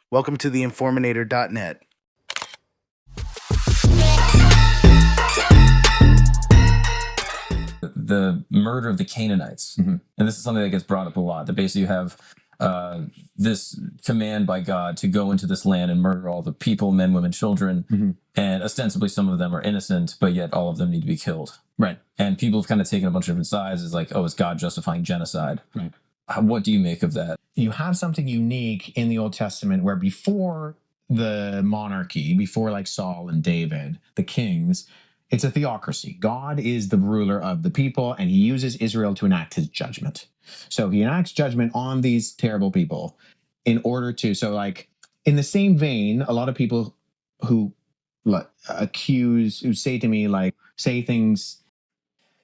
Welcome to theinforminator.net. The murder of the Canaanites. And this is something that gets brought up a lot. That basically you have this command by God to go into this land and murder all the people, men, women, children. And ostensibly some of them are innocent, but yet all of them need to be killed. Right. And people have kind of taken a bunch of different sides. It's like, oh, is God justifying genocide? Right. What do you make of that? You have something unique in the Old Testament where before the monarchy, before like Saul and David, the kings, it's a theocracy. God is the ruler of the people, and he uses Israel to enact his judgment. So he enacts judgment on these terrible people in order to, so like in the same vein, a lot of people who say to me, like, say things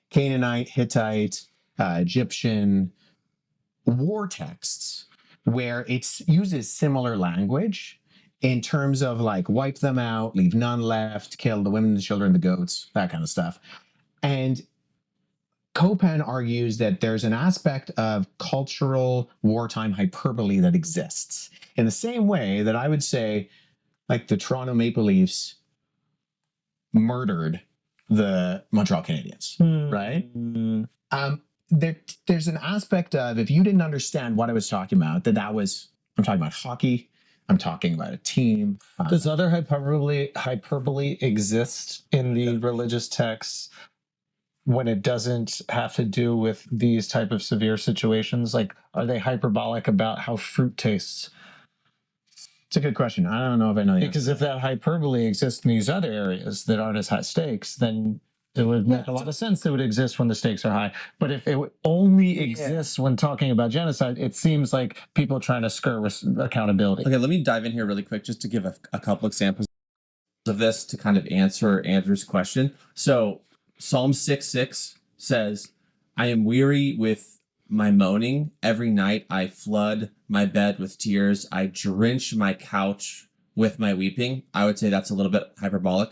Canaanite, Hittite, Egyptian, war texts where it uses similar language in terms of like wipe them out, leave none left, kill the women, the children, the goats, that kind of stuff. And Copan argues that there's an aspect of cultural wartime hyperbole that exists in the same way that I would say like the Toronto Maple Leafs murdered the Montreal Canadiens, right? There's an aspect of, if you didn't understand what I was talking about, I'm talking about hockey, I'm talking about a team. Does other hyperbole exist in the religious texts when it doesn't have to do with these type of severe situations? Like, are they hyperbolic about how fruit tastes? It's a good question. I don't know if I know the Because if that hyperbole exists in these other areas that aren't as high stakes, then it would make a lot of sense that it would exist when the stakes are high. But if it only exists when talking about genocide, it seems like people trying to skirt accountability. Okay, let me dive in here really quick just to give a couple examples of this to kind of answer Andrew's question. So Psalm 6:6 says, I am weary with my moaning. Every night I flood my bed with tears. I drench my couch with my weeping. I would say that's a little bit hyperbolic.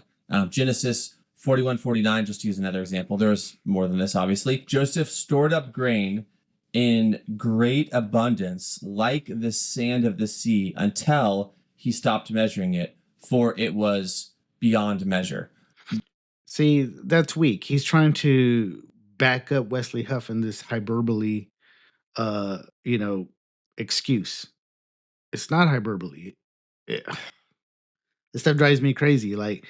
Genesis 41:49, just to use another example. There's more than this, obviously. Joseph stored up grain in great abundance, like the sand of the sea, until he stopped measuring it, for it was beyond measure. See, that's weak. He's trying to back up Wesley Huff in this hyperbole, excuse. It's not hyperbole. This stuff drives me crazy. Like,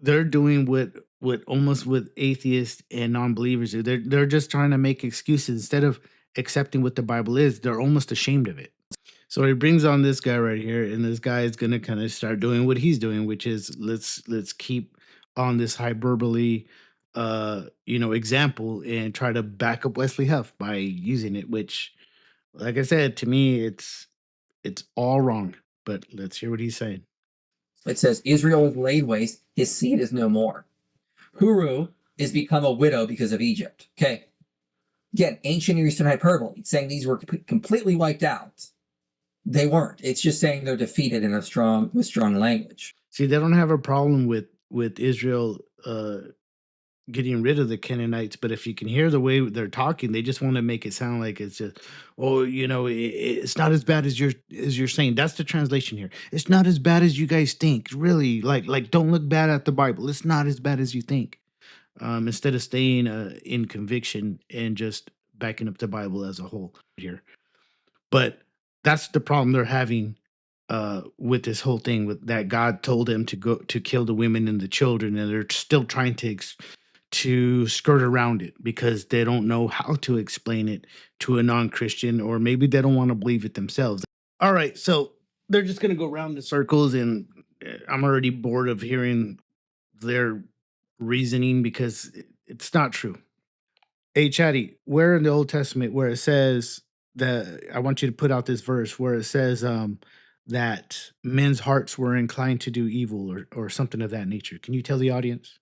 they're doing what almost with atheists and non-believers do. They're just trying to make excuses instead of accepting what the Bible is. They're almost ashamed of it. So he brings on this guy right here, and this guy is gonna kind of start doing what he's doing, which is let's keep on this hyperbole example and try to back up Wesley Huff by using it, which, like I said, to me it's all wrong. But let's hear what he's saying. It says, Israel is laid waste, his seed is no more. Huru is become a widow because of Egypt. Okay. Again, ancient Near Eastern hyperbole. It's saying these were completely wiped out. They weren't. It's just saying they're defeated with strong language. See, they don't have a problem with Israel getting rid of the Canaanites, but if you can hear the way they're talking, they just want to make it sound like it's just, it's not as bad as you're saying. That's the translation here. It's not as bad as you guys think. Really, like don't look bad at the Bible. It's not as bad as you think. Instead of staying in conviction and just backing up the Bible as a whole here. But that's the problem they're having with this whole thing, with that God told them to go to kill the women and the children, and they're still trying to skirt around it because they don't know how to explain it to a non-Christian, or maybe they don't want to believe it themselves. All right, so they're just going to go around in circles, and I'm already bored of hearing their reasoning because it's not true. Hey, Chatty, where in the Old Testament where it says that, I want you to put out this verse where it says that men's hearts were inclined to do evil or something of that nature. Can you tell the audience?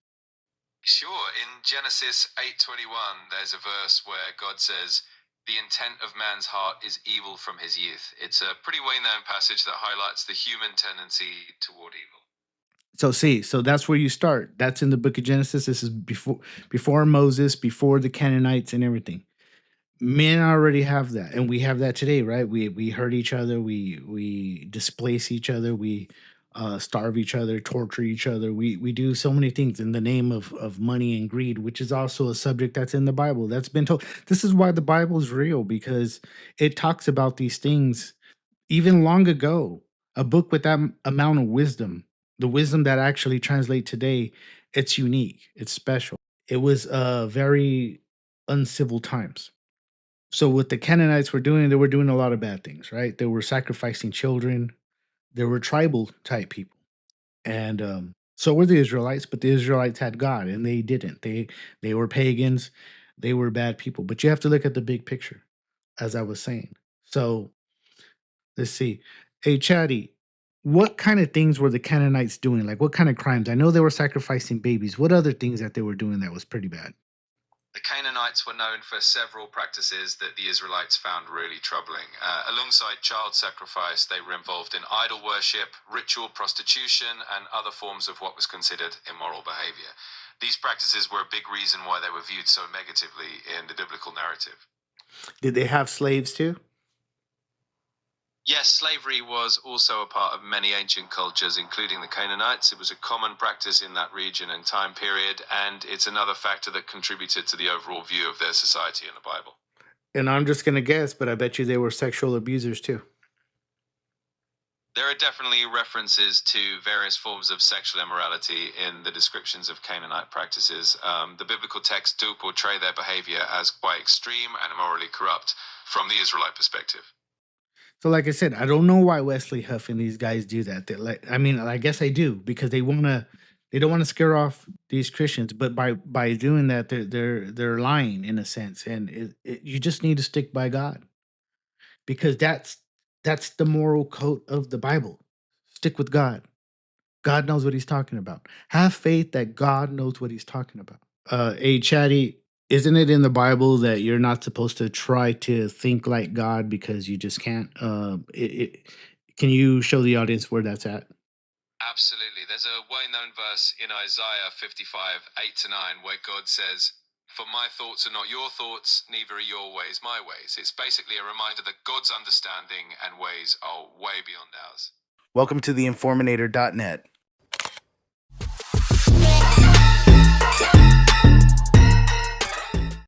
Sure. In Genesis 8:21, there's a verse where God says, the intent of man's heart is evil from his youth. It's a pretty well-known passage that highlights the human tendency toward evil. So that's where you start. That's in the book of Genesis. This is before Moses, before the Canaanites and everything. Men already have that, and we have that today, right? We hurt each other, we displace each other, we starve each other, torture each other. We do so many things in the name of money and greed, which is also a subject that's in the Bible. That's been told. This is why the Bible is real, because it talks about these things even long ago. A book with that amount of wisdom, the wisdom that actually translate today, it's unique, it's special. It was very uncivil times. So what the Canaanites were doing, they were doing a lot of bad things, right? They were sacrificing children. They were tribal type people, and so were the Israelites. But the Israelites had God, and they didn't. They were pagans. They were bad people. But you have to look at the big picture, as I was saying. So let's see. Hey, Chatty, what kind of things were the Canaanites doing? Like, what kind of crimes? I know they were sacrificing babies. What other things that they were doing that was pretty bad? The Canaanites were known for several practices that the Israelites found really troubling. Alongside child sacrifice, they were involved in idol worship, ritual prostitution, and other forms of what was considered immoral behavior. These practices were a big reason why they were viewed so negatively in the biblical narrative. Did they have slaves too? Yes, slavery was also a part of many ancient cultures, including the Canaanites. It was a common practice in that region and time period, and it's another factor that contributed to the overall view of their society in the Bible. And I'm just gonna guess, but I bet you they were sexual abusers too. There are definitely references to various forms of sexual immorality in the descriptions of Canaanite practices. The biblical texts do portray their behavior as quite extreme and morally corrupt from the Israelite perspective. So, like I said, I don't know why Wesley Huff and these guys do that. They like, I mean, I guess I do because they don't want to scare off these Christians. But by doing that, they're lying in a sense, and you just need to stick by God because that's the moral code of the Bible. Stick with God. God knows what He's talking about. Have faith that God knows what He's talking about. Hey, Chatty, isn't it in the Bible that you're not supposed to try to think like God because you just can't? Can you show the audience where that's at? Absolutely. There's a well-known verse in Isaiah 55, 8 to 9, where God says, "For my thoughts are not your thoughts, neither are your ways my ways." It's basically a reminder that God's understanding and ways are way beyond ours. Welcome to the Informinator.net.